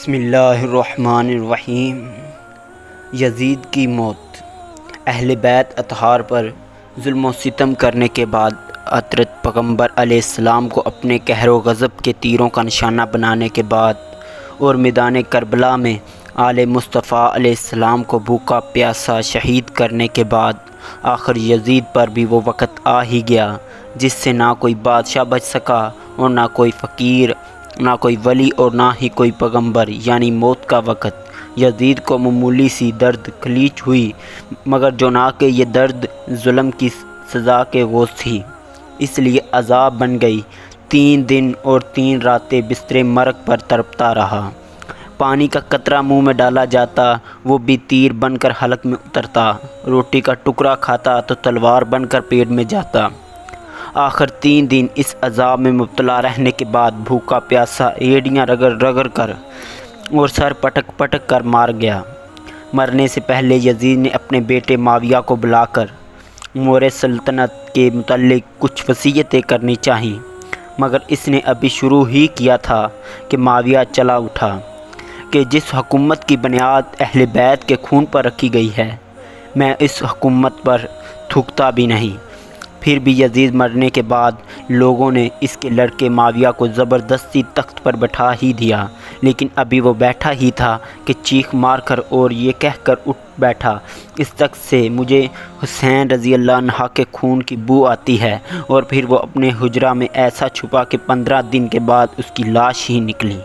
بسم اللہ الرحمن الرحیم۔ یزید کی موت۔ اہل بیت اطہار پر ظلم و ستم کرنے کے بعد حضرت پیغمبر علیہ السلام کو اپنے قہر و غضب کے تیروں کا نشانہ بنانے کے بعد اور میدان کربلا میں آل مصطفیٰ علیہ السلام کو بھوکا پیاسا شہید کرنے کے بعد آخر یزید پر بھی وہ وقت آ ہی گیا جس سے نہ کوئی بادشاہ بچ سکا اور نہ کوئی فقیر، نہ کوئی ولی اور نہ ہی کوئی پیغمبر، یعنی موت کا وقت۔ یزید کو معمولی سی درد کلیچ ہوئی، مگر جو نہ کہ یہ درد ظلم کی سزا کے گوشت تھی، اس لیے عذاب بن گئی۔ 3 دن اور 3 راتیں بستر مرگ پر تڑپتا رہا۔ پانی کا قطرہ منہ میں ڈالا جاتا وہ بھی تیر بن کر حلق میں اترتا، روٹی کا ٹکڑا کھاتا تو تلوار بن کر پیٹ میں جاتا۔ آخر 3 دن اس عذاب میں مبتلا رہنے کے بعد بھوکا پیاسا ایڑیاں رگڑ رگڑ کر اور سر پٹک پٹک کر مار گیا۔ مرنے سے پہلے یزید نے اپنے بیٹے معاویہ کو بلا کر امور سلطنت کے متعلق کچھ وصیتیں کرنی چاہییں، مگر اس نے ابھی شروع ہی کیا تھا کہ معاویہ چلا اٹھا کہ جس حکومت کی بنیاد اہل بیت کے خون پر رکھی گئی ہے، میں اس حکومت پر تھوکتا بھی نہیں۔ پھر بھی یزید مرنے کے بعد لوگوں نے اس کے لڑکے معاویہ کو زبردستی تخت پر بٹھا ہی دیا، لیکن ابھی وہ بیٹھا ہی تھا کہ چیخ مار کر اور یہ کہہ کر اٹھ بیٹھا، اس تخت سے مجھے حسین رضی اللہ عنہ کے خون کی بو آتی ہے، اور پھر وہ اپنے حجرہ میں ایسا چھپا کہ 15 دن کے بعد اس کی لاش ہی نکلی۔